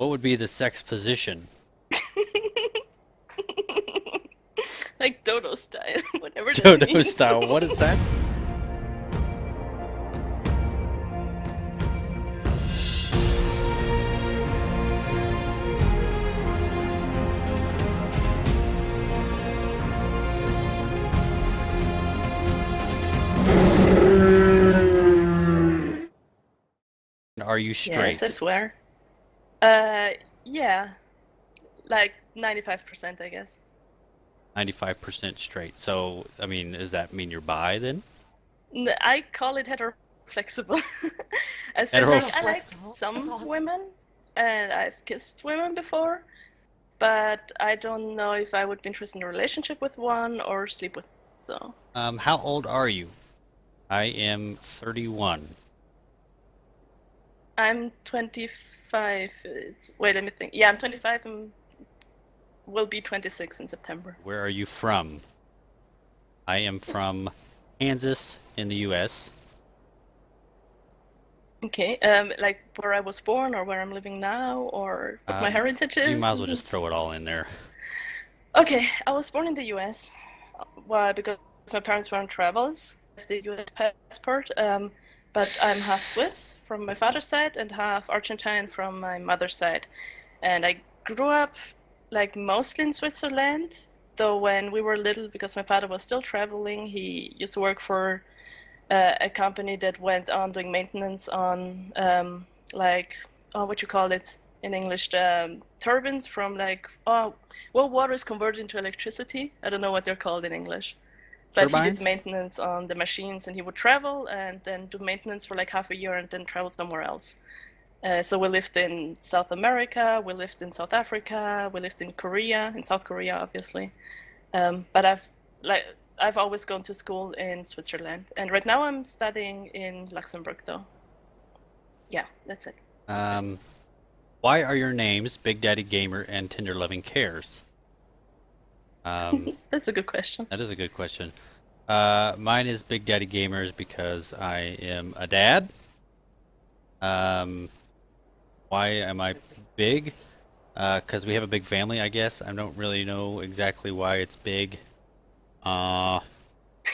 What would be the sex position? Like dodo style, whatever that Dodo means. style. What is that? Are you Yes, I straight? swear. Uh, yeah, like 95%, I guess. 95% straight. So, I mean, does that mean you're bi then? I call it heteroflexible. As in, Hetero. like, I Hetero like flexible. That's some awesome. women, and I've kissed women before, but I don't know if I would be interested in a relationship with one or sleep with. So How old are you? I am 31. I'm 25. Wait, let me think. Yeah, I'm 25 and will be 26 in September. Where are you from? I am from Kansas in the U.S. Okay, like where I was born or where I'm living now or what my Uh, heritage you might is. as well just throw it all in there. Okay, I was born in the US. Why? Because my parents were on travels, the US passport. But I'm half Swiss from my father's side and half Argentine from my mother's side. And I grew up like mostly in Switzerland, though when we were little, because my father was still traveling, he used to work for a company that went on doing maintenance on like oh what you call it in English the turbines from like oh well water is converted into electricity. I don't know what they're called in English, but he did Turbines? maintenance on the machines and he would travel and then do maintenance for like half a year and then travel somewhere else. So we lived in South America, we lived in South Africa, we lived in Korea, in South Korea, obviously. But like I've always gone to school in Switzerland, and right now I'm studying in Luxembourg, though. Yeah, that's it. Um, why are your names Big Daddy Gamer and TenderLovingCares? That's a good question. That is a good question. Mine is Big Daddy Gamers because I am a dad. Um, why am I big? Because we have a big family, I guess. I don't really know exactly why it's big. Uh,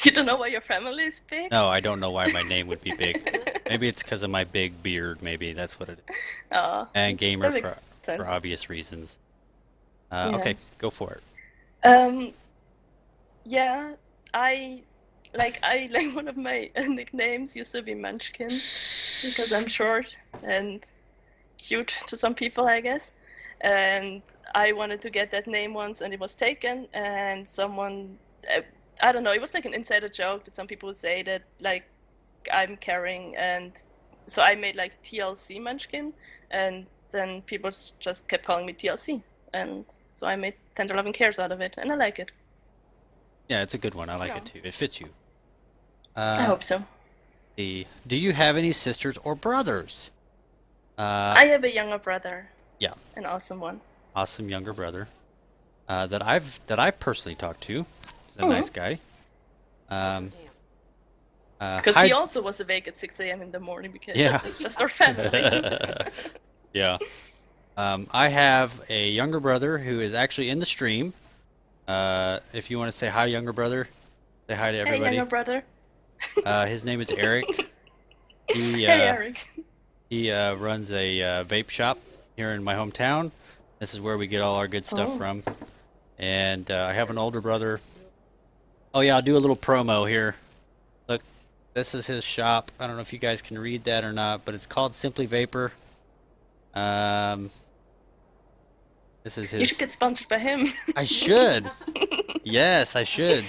You don't know why your family is big? no, I don't know why my name would be big. Maybe it's because of my big beard. Maybe that's what it is. Oh, And gamer that makes for sense. obvious reasons. Yeah. Okay, go for it. Um, yeah, I I like one of my nicknames used to be Munchkin because I'm short and cute to some people, I guess. And I wanted to get that name once, and it was taken. And someone, I don't know, it was like an insider joke that some people would say that like I'm carrying, and so I made like TLC Munchkin, and then people just kept calling me TLC, and so I made Tender Loving Cares out of it, and I like it. Yeah, it's a good one. I like Yeah. it too. It fits you. I Uh, hope so. do you have any sisters or brothers? Uh, I have a younger brother, yeah, an awesome one. awesome younger brother. That I've personally talked to. He's a Mm-hmm. nice guy. Oh, Um, damn. Because he hi. also was awake at 6 a.m. in the morning because Yeah. it's just our family. Yeah. I have a younger brother who is actually in the stream. If you want to say hi, younger brother, say hi to Hey, everybody. younger brother. His name is Eric. He Hey, Eric. he runs a vape shop here in my hometown. This is where we get all our good stuff Oh. from. And I have an older brother. Oh yeah, I'll do a little promo here. Look, this is his shop. I don't know if you guys can read that or not, but it's called Simply Vapor. Um, this is You should his. get sponsored by him. I should. Yes, I should.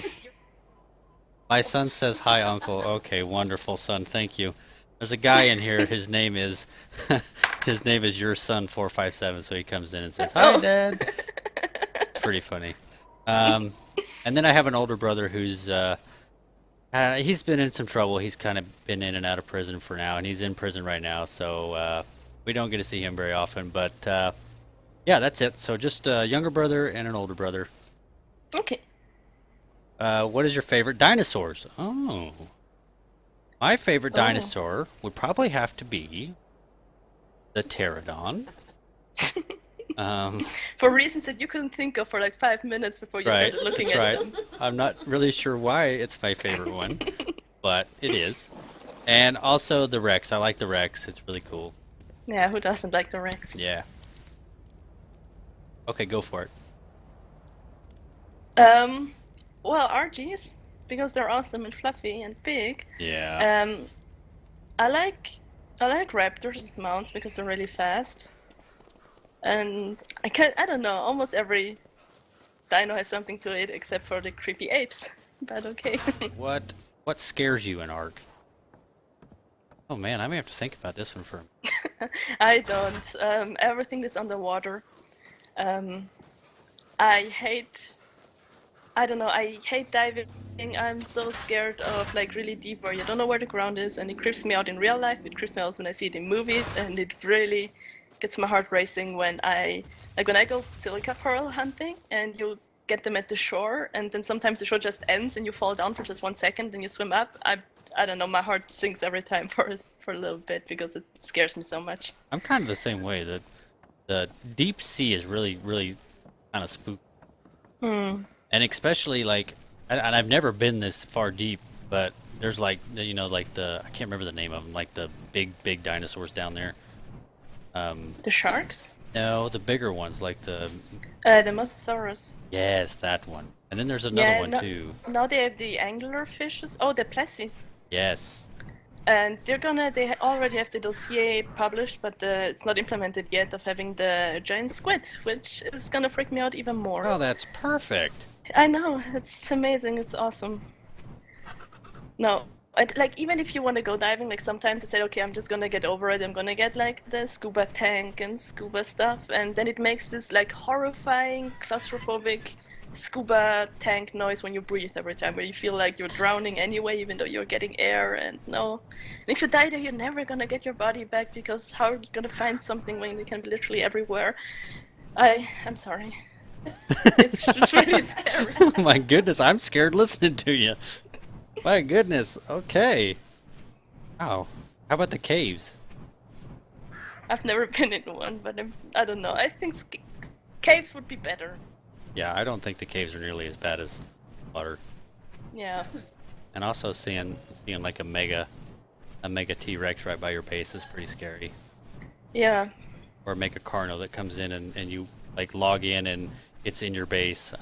My son says hi, Uncle. Okay, wonderful, son. Thank you. There's a guy in here. His name is his name is your son 457. So he comes in and says, "Hi, Oh. Dad." It's pretty funny. Um, and then I have an older brother who's he's been in some trouble. He's kind of been in and out of prison for now, and he's in prison right now. So we don't get to see him very often. But yeah, that's it. So just a younger brother and an older brother. Okay. What is your favorite dinosaurs? Oh, my favorite Oh. dinosaur would probably have to be the pterodon. Um, For reasons that you couldn't think of for like 5 minutes before you right, started looking that's at right. them. I'm not really sure why it's my favorite one, but it is. And also the Rex. I like the Rex. It's really cool. Yeah, who doesn't like the Rex? Yeah. Okay, go for it. Um, well, RGs, because they're awesome and fluffy and big. Yeah. Um, I like I like raptors as mounts because they're really fast. And I don't know, almost every dino has something to it except for the creepy apes. But okay. What scares you in Ark? Oh man, I may have to think about this one for I don't. Everything that's underwater. Um, I hate I don't know, I hate diving. I'm so scared of like really deep where you don't know where the ground is, and it creeps me out in real life. It creeps me out when I see it in movies, and it really gets my heart racing when I go silica pearl hunting and you get them at the shore, and then sometimes the shore just ends and you fall down for just 1 second and you swim up. I don't know, my heart sinks every time for a little bit because it scares me so much. I'm kind of the same way. The deep sea is really kind of spooky. Hmm. And especially like, and I've never been this far deep, but there's like, like I can't remember the name of them, like the big dinosaurs down there. The sharks? No, the bigger ones, like The Mosasaurus. yes, that one. And then there's another Yeah, one no, too. now they have the angler fishes. Oh, the plessies. Yes. And they already have the dossier published, but it's not implemented yet of having the giant squid, which is gonna freak me out even more. Oh, that's perfect. I know, it's amazing, it's awesome. No, like even if you want to go diving, like sometimes I said, okay, I'm just gonna get over it. I'm gonna get like the scuba tank and scuba stuff, and then it makes this like horrifying, claustrophobic scuba tank noise when you breathe every time, where you feel like you're drowning anyway, even though you're getting air. And no, and if you die there, you're never gonna get your body back because how are you gonna find something when you can be literally everywhere? I'm sorry. It's really scary. Oh my goodness, I'm scared listening to you. My goodness. Okay. Wow. How about the caves? I've never been in one, but I don't know. I think caves would be better. Yeah, I don't think the caves are nearly as bad as water. Yeah. And also seeing like a mega T-Rex right by your base is pretty scary. Yeah. Or mega Carno that comes in and you like log in and it's in your base.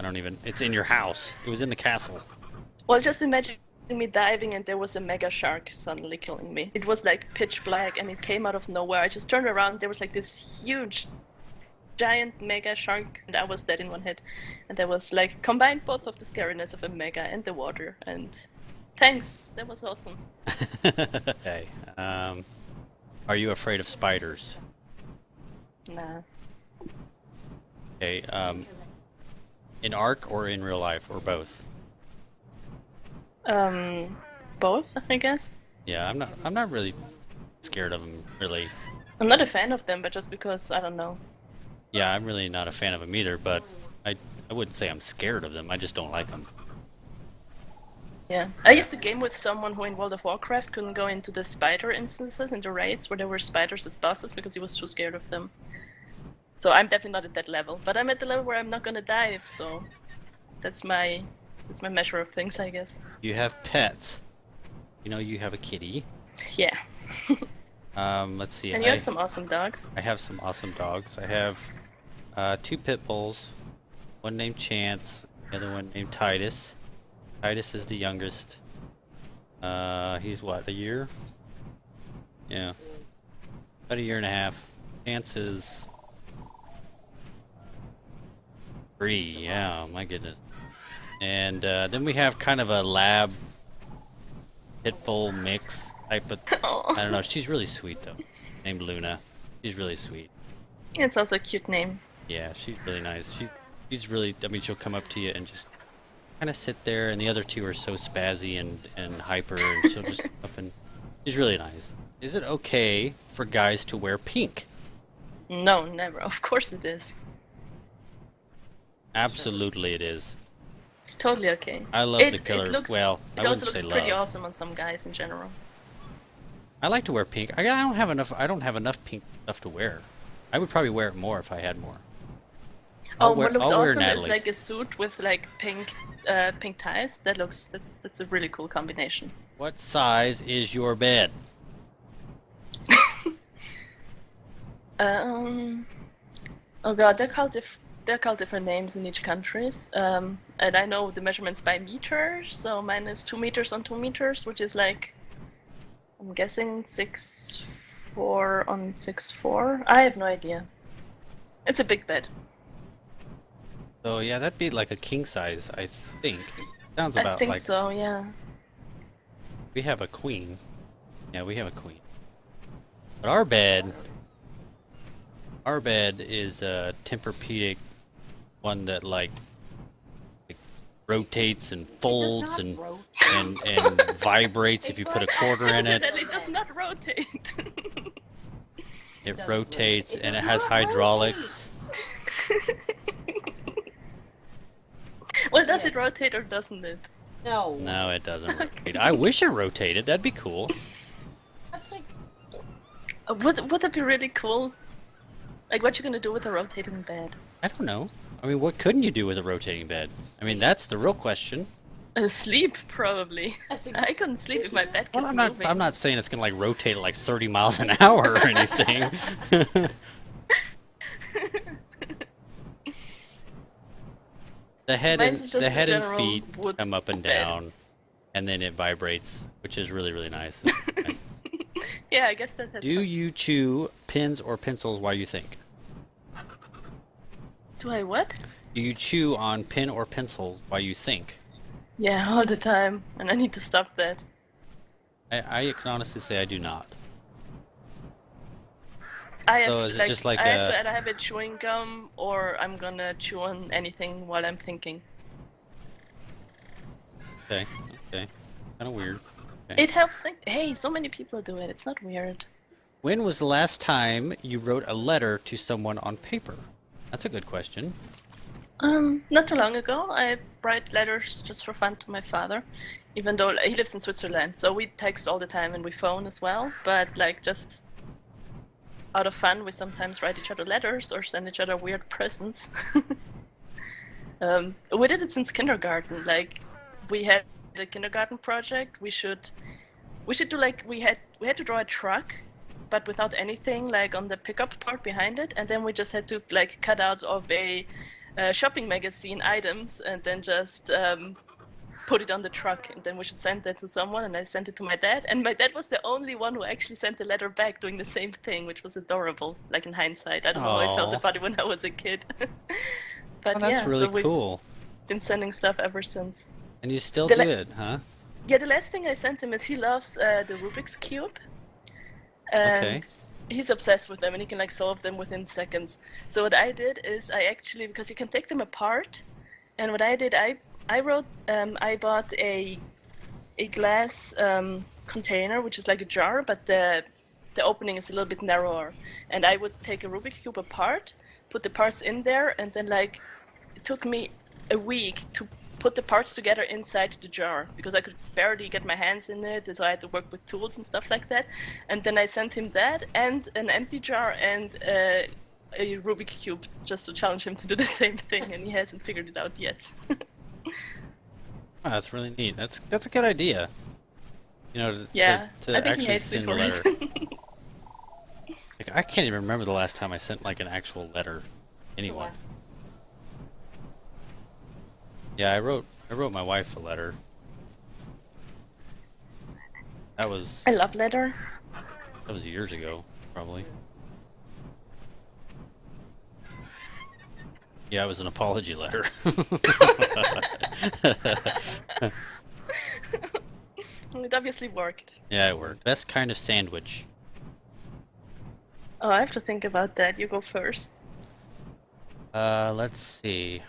It's in your house. It was in the castle. Well, just imagine me diving and there was a mega shark suddenly killing me. It was like pitch black and it came out of nowhere. I just turned around, there was like this huge, giant mega shark, and I was dead in one hit. And there was like combined both of the scariness of a mega and the water. And thanks, that was awesome. Okay. Are you afraid of spiders? Nah. Okay. In Ark or in real life or both? Both, I guess. Yeah, I'm not really scared of them, really. I'm not a fan of them, but just because, I don't know. Yeah, I'm really not a fan of them either, but I wouldn't say I'm scared of them. I just don't like them. Yeah. I used to game with someone who in World of Warcraft couldn't go into the spider instances in the raids where there were spiders as bosses because he was too scared of them. So I'm definitely not at that level, but I'm at the level where I'm not gonna dive, so that's my measure of things, I guess. You have pets. You know, you have a kitty. Yeah. Let's see. And you have some awesome dogs. I have some awesome dogs. I have 2 pit bulls. One named Chance, the other one named Titus. Titus is the youngest. He's what, a year? Yeah. About a year and a half. Chance is 3, yeah, my goodness. And then we have kind of a lab pit bull mix type of, I don't know, she's really sweet though. Named Luna. She's really sweet. It's also a cute name. Yeah, she's really nice. She's really, I mean, she'll come up to you and just kind of sit there, and the other 2 are so spazzy and hyper, and she'll just up and she's really nice. Is it okay for guys to wear pink? No, never. Of course it is. Absolutely it is. It's totally okay. I love the color. Well, I It wouldn't also say looks pretty love. awesome on some guys in general. I like to wear pink. I don't have enough. I don't have enough pink stuff to wear. I would probably wear it more if I had more. Oh, what looks I'll wear awesome is Natalie's. like a suit with like pink ties. That's a really cool combination. What size is your bed? Um, oh God, they're called different names in each countries. And I know the measurements by meters. So mine is 2 meters on 2 meters, which is like I'm guessing 6'4" on 6'4". I have no idea. It's a big bed. So yeah, that'd be like a king size, I think. Sounds I about think like so, yeah. we have a queen. Yeah, we have a queen. But our bed is a Tempur-Pedic one that like rotates and folds and vibrates if you put a quarter in it. It does not rotate. It rotates and it has hydraulics. Well, does it rotate or doesn't it? No. No, it doesn't rotate. I wish it rotated. That'd be cool. That's like Would that be really cool? Like, what you gonna do with a rotating bed? I don't know. I mean, what couldn't you do with a rotating bed? I mean, that's the real question. Sleep, probably. I couldn't sleep if my bed kept Well, moving. I'm not saying it's gonna like rotate at like 30 miles an hour or anything. The head Mine's and just a and general feet wood come up and bed. down, and then it vibrates, which is really, really nice. Nice. Yeah, I guess that has Do some- you chew pens or pencils while you think? Do I what? Do you chew on pen or pencils while you think? Yeah, all the time, and I need to stop that. I can honestly say I do not. I have So to, is it just like I have a- to either have a chewing gum or I'm gonna chew on anything while I'm thinking. Okay, okay. Kind of weird. Okay. It helps think. Hey, so many people do it. It's not weird. When was the last time you wrote a letter to someone on paper? That's a good question. Not too long ago, I write letters just for fun to my father, even though he lives in Switzerland, so we text all the time and we phone as well. But like just out of fun, we sometimes write each other letters or send each other weird presents. We did it since kindergarten. Like we had a kindergarten project. We should do like we had to draw a truck, but without anything like on the pickup part behind it, and then we just had to like cut out of a shopping magazine items and then just put it on the truck, and then we should send that to someone. And I sent it to my dad, and my dad was the only one who actually sent the letter back doing the same thing, which was adorable. Like in hindsight, I don't know how I felt Aw. about it when I was a kid. But Oh, that's yeah, really so we've cool. been sending stuff ever since. And you still The do le- it, huh? Yeah, the last thing I sent him is he loves the Rubik's Cube. And Okay. he's obsessed with them and he can like solve them within seconds. So what I did is I actually, because you can take them apart, and what I did, I wrote, I bought a glass container, which is like a jar, but the opening is a little bit narrower. And I would take a Rubik's Cube apart, put the parts in there, and then like it took me a week to put the parts together inside the jar because I could barely get my hands in it, so I had to work with tools and stuff like that. And then I sent him that and an empty jar and a Rubik's Cube just to challenge him to do the same thing, and he hasn't figured it out yet. Oh, that's really neat. That's a good idea. You know, Yeah, to I think actually he hates me send a for letter. it. Like, I can't even remember the last time I sent like an actual letter. Anyone. Yeah, I wrote my wife a letter. That was I love letter. years ago, probably. Yeah, it was an apology letter. It obviously worked. Yeah, it worked. Best kind of sandwich. Oh, I have to think about that. You go first. Let's see.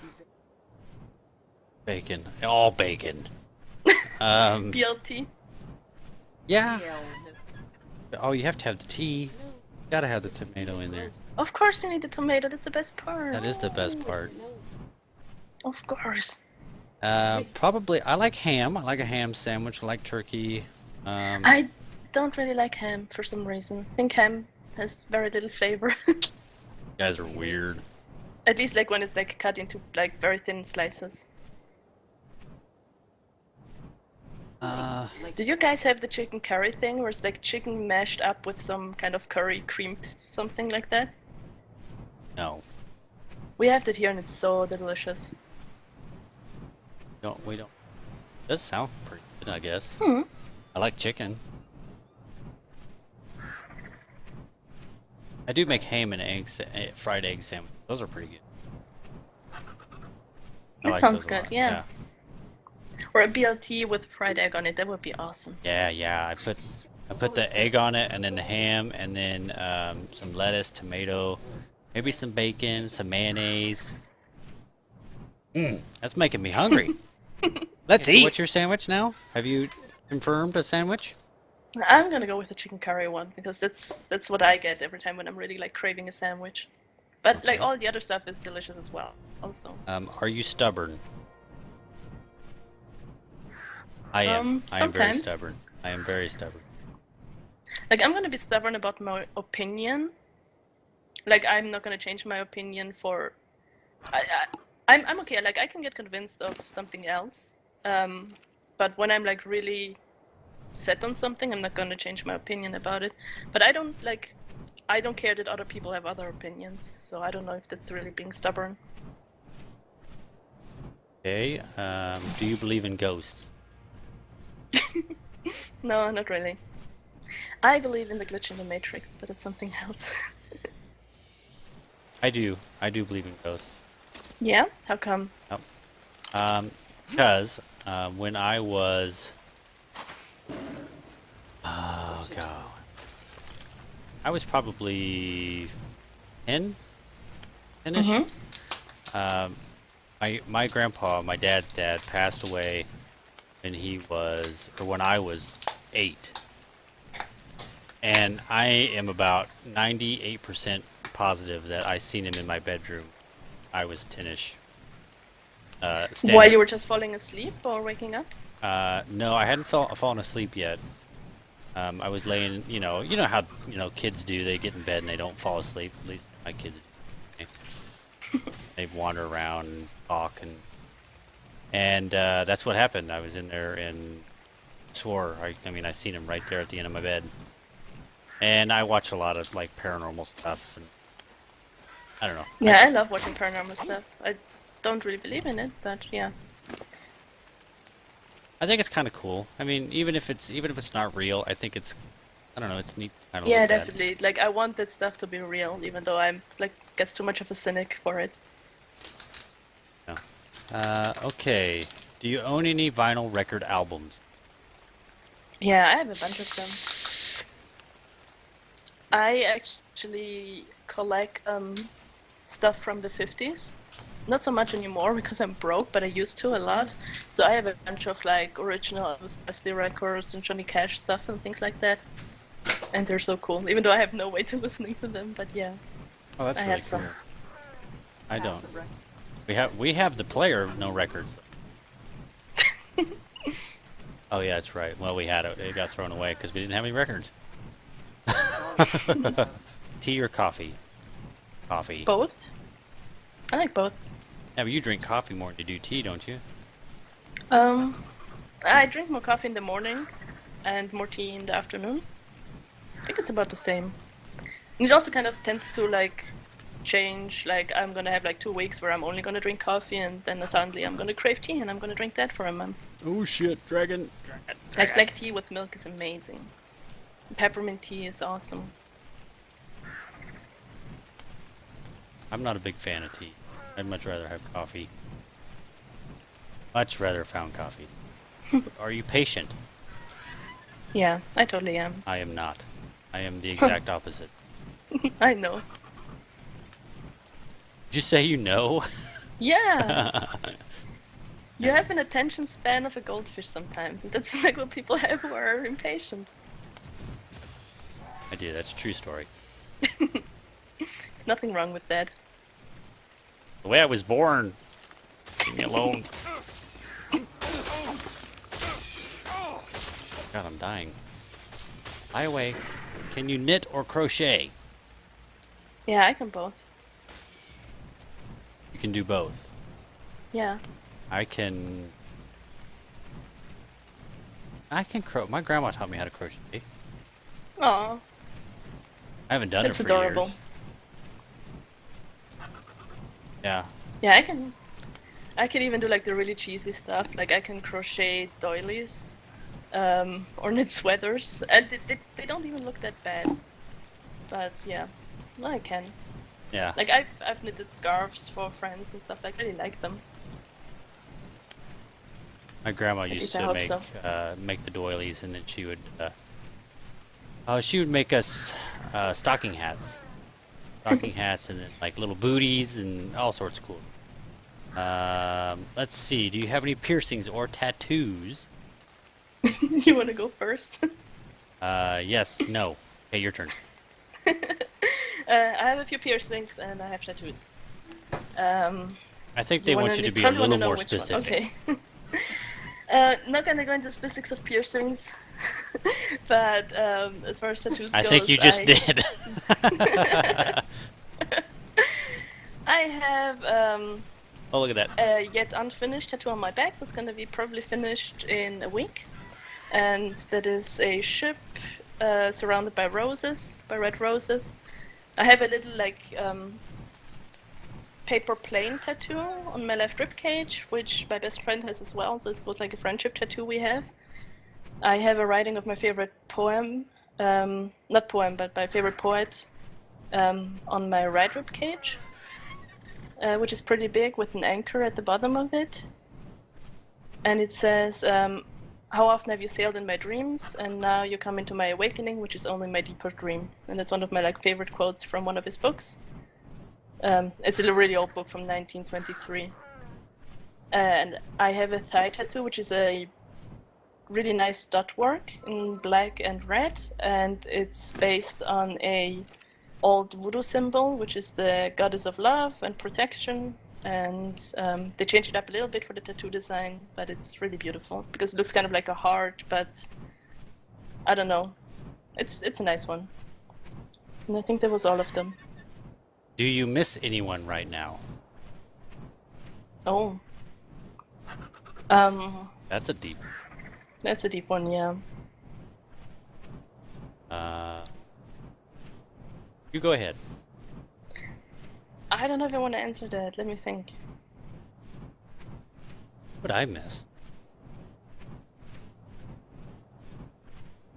Bacon. All bacon. BLT. Yeah. Oh, you have to have the tea. Gotta have the tomato in there. Of course you need the tomato. That's the best part. That is the best part. Of course. Probably, I like ham. I like a ham sandwich. I like turkey. I don't really like ham for some reason. I think ham has very little flavor. You guys are weird. At least like when it's like cut into like very thin slices. Did you guys have the chicken curry thing where it's like chicken mashed up with some kind of curry cream, something like that? No. We have that here and it's so delicious. We don't. It does sound pretty good, I guess. Hmm. I like chicken. I do make ham and eggs, fried egg sandwich. Those are pretty good. I That like sounds those a good, lot. yeah. Or a BLT with fried egg on it, that would be awesome. Yeah. I put the egg on it, and then the ham, and then some lettuce, tomato, maybe some bacon, some mayonnaise. That's making me hungry. Let's eat. So what's your sandwich now? Have you confirmed a sandwich? I'm gonna go with the chicken curry one because that's what I get every time when I'm really like craving a sandwich. But like Okay. all the other stuff is delicious as well. Also. Are you stubborn? I am. I am very Sometimes. stubborn. I am very stubborn. Like I'm gonna be stubborn about my opinion. Like I'm not gonna change my opinion for. I'm okay. Like I can get convinced of something else. But when I'm like really set on something, I'm not gonna change my opinion about it. But I don't care that other people have other opinions. So I don't know if that's really being stubborn. Okay. Do you believe in ghosts? No, not really. I believe in the glitch in the Matrix, but it's something else. I do. I do believe in ghosts. Yeah? How come? Because when I was, oh god, I was probably 10-ish. My grandpa, my dad's dad, passed away when I was 8, and I am about 98% positive that I seen him in my bedroom. I was 10-ish. While you were just falling asleep or waking up? No, I hadn't fallen asleep yet. I was laying, you know how kids do. They get in bed and they don't fall asleep. At least my kids do. They wander around and talk, and that's what happened. I was in there and swore. I mean, I seen him right there at the end of my bed. And I watch a lot of like paranormal stuff, and I don't know. Yeah, I love watching paranormal stuff. I don't really believe in it, but yeah. I think it's kind of cool. I mean, even if it's not real, I think I don't know, it's neat. Kind of Yeah, look at. definitely. Like I want that stuff to be real, even though I'm like guess too much of a cynic for it. Okay. Do you own any vinyl record albums? Yeah, I have a bunch of them. I actually collect stuff from the 50s. Not so much anymore because I'm broke, but I used to a lot. So I have a bunch of like original Elvis Presley records and Johnny Cash stuff and things like that. And they're so cool, even though I have no way to listening to them, but yeah. Oh, that's I really have cool. some. I don't. We have the player, no records. Oh yeah, that's right. Well, we had it. It got thrown away because we didn't have any records. Tea or coffee? Coffee. Both? I like both. Yeah, but you drink coffee more than you do tea, don't you? I drink more coffee in the morning and more tea in the afternoon. I think it's about the same. And it also kind of tends to like change. Like I'm gonna have like 2 weeks where I'm only gonna drink coffee, and then suddenly I'm gonna crave tea and I'm gonna drink that for a month. Oh shit, dragon. Like black tea with milk is amazing. Peppermint tea is awesome. I'm not a big fan of tea. I'd much rather have coffee. Much rather found coffee. Are you patient? Yeah, I totally am. I am not. I am the exact opposite. I know. Did you say you know? Yeah. You have an attention span of a goldfish sometimes, and that's like what people have who are impatient. I do. That's a true story. There's nothing wrong with that. The way I was born. Leave me alone. God, I'm dying. Lie away. Can you knit or crochet? Yeah, I can both. You can do both. Yeah. I can my grandma taught me how to crochet. Aw, I haven't done it that's for adorable. years. Yeah. Yeah, I can even do like the really cheesy stuff. Like I can crochet doilies, or knit sweaters, and they don't even look that bad. But yeah, I can. Yeah. Like I've knitted scarves for friends and stuff. Like I really like them. My grandma At used least I to hope so. make the doilies, and then she would make us stocking hats. Stocking hats, and then like little booties and all sorts of cool. Let's see. Do you have any piercings or tattoos? You want to go first? Yes. No. Okay, your turn. I have a few piercings and I have tattoos. I think they want you to be a probably wanna little know more which one. specific. Okay. Not gonna go into specifics of piercings, but as far as tattoos I goes, think you just did. I have Oh, look at that. a yet unfinished tattoo on my back that's gonna be probably finished in a week, and that is a ship surrounded by roses, by red roses. I have a little like paper plane tattoo on my left rib cage, which my best friend has as well. So it was like a friendship tattoo we have. I have a writing of my favorite poem, not poem, but my favorite poet, on my right rib cage, which is pretty big with an anchor at the bottom of it. And it says, "How often have you sailed in my dreams, and now you come into my awakening, which is only my deeper dream." And that's one of my like favorite quotes from one of his books. It's a really old book from 1923. And I have a thigh tattoo, which is a really nice dot work in black and red, and it's based on a old voodoo symbol, which is the goddess of love and protection. And they changed it up a little bit for the tattoo design, but it's really beautiful because it looks kind of like a heart, but I don't know. It's a nice one. And I think that was all of them. Do you miss anyone right now? Oh. Um, That's a deep. that's a deep one, yeah. You go ahead. I don't know if I want to answer that. Let me think. What I miss?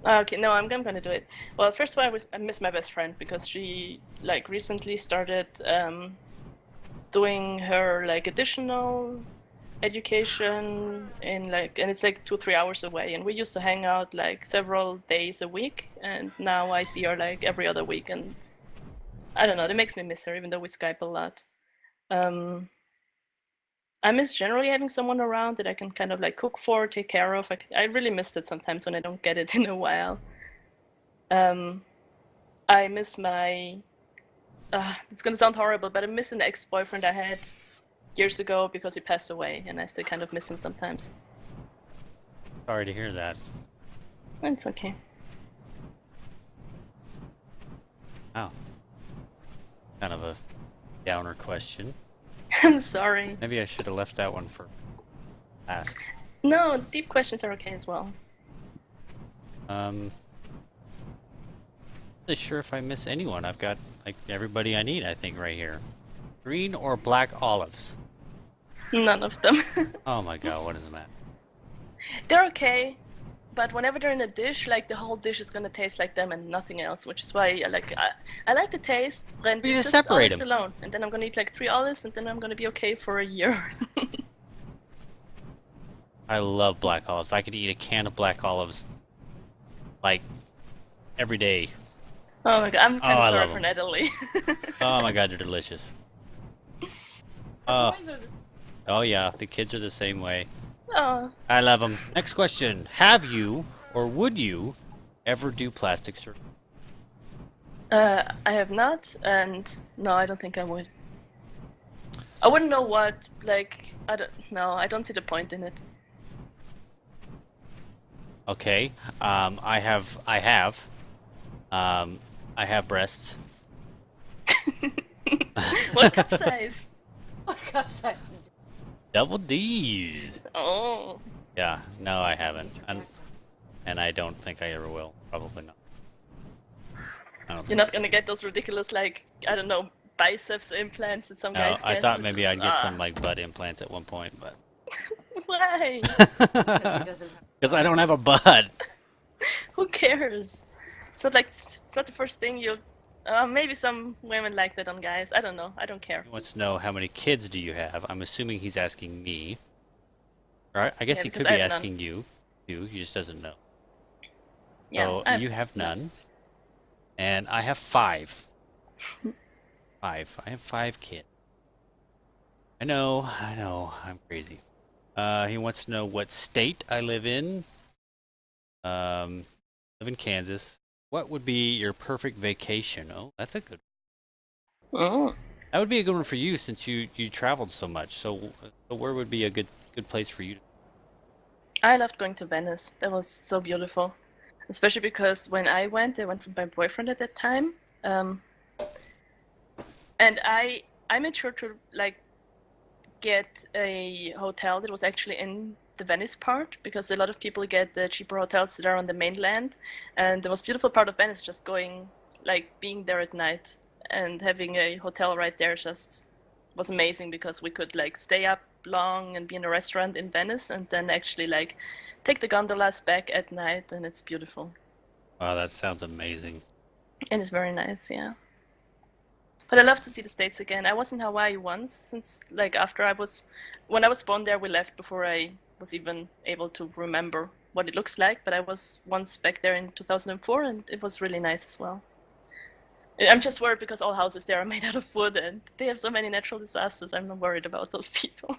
Okay, no, I'm gonna do it. Well, first of all, I miss my best friend because she like recently started doing her like additional education in like, and it's like 2-3 hours away. And we used to hang out like several days a week, and now I see her like every other week, and I don't know. That makes me miss her, even though we Skype a lot. Um, I miss generally having someone around that I can kind of like cook for, take care of. I really miss it sometimes when I don't get it in a while. Um, I miss my. It's gonna sound horrible, but I miss an ex-boyfriend I had years ago because he passed away, and I still kind of miss him sometimes. Sorry to hear that. It's okay. Oh. Kind of a downer question. I'm sorry. Maybe I should have left that one for last. No, deep questions are okay as well. Not really sure if I miss anyone. I've got like everybody I need, I think, right here. Green or black olives? None of them. Oh my god, what is the matter? They're okay, but whenever they're in a dish, like the whole dish is gonna taste like them and nothing else, which is why I like the taste, and You it's just just separate olives them. alone, and then I'm gonna eat like 3 olives, and then I'm gonna be okay for a year. I love black olives. I could eat a can of black olives like every day. Oh my god, I'm kind Oh, I of sorry love for 'em. Natalie. Oh my god, they're delicious. Oh, oh yeah, the kids are the same way. Oh, I love them. Next question. Have you, or would you, ever do plastic surgery? I have not, and no, I don't think I would. I wouldn't know what, like, I don't know, I don't see the point in it. Okay. I have breasts. What cup size? What cups I can do. Double D's. Oh, Yeah, no, I haven't, and I don't think I ever will. Probably not. I don't you're think not so. gonna get those ridiculous, like, I don't know, biceps implants that some No, guys I get. thought which maybe is, I'd get some like butt implants at one point, but why? Because he doesn't have. because I don't have a butt. Who cares? It's not like it's not the first thing you. Maybe some women like that on guys. I don't know. I don't care. He wants to know how many kids do you have. I'm assuming he's asking me. Or I guess Yeah, he because could I be have none. asking you, too. He just doesn't know. Yeah, So I have you have none. none, and I have 5. 5. I have 5 kids. I know, I'm crazy. He wants to know what state I live in. Live in Kansas. What would be your perfect vacation? Oh, that's a good Mm. That would be a good one for you since you traveled so much. So where would be a good place for you? I loved going to Venice. That was so beautiful, especially because when I went with my boyfriend at that time, um, and I made sure to like get a hotel that was actually in the Venice part because a lot of people get the cheaper hotels that are on the mainland, and the most beautiful part of Venice is just being there at night and having a hotel right there just was amazing because we could like stay up long and be in a restaurant in Venice and then actually like take the gondolas back at night and it's beautiful. Wow, that sounds amazing. And it's very nice, yeah. But I love to see the States again. I was in Hawaii once since like when I was born there we left before I was even able to remember what it looks like, but I was once back there in 2004 and it was really nice as well. I'm just worried because all houses there are made out of wood and they have so many natural disasters. I'm not worried about those people.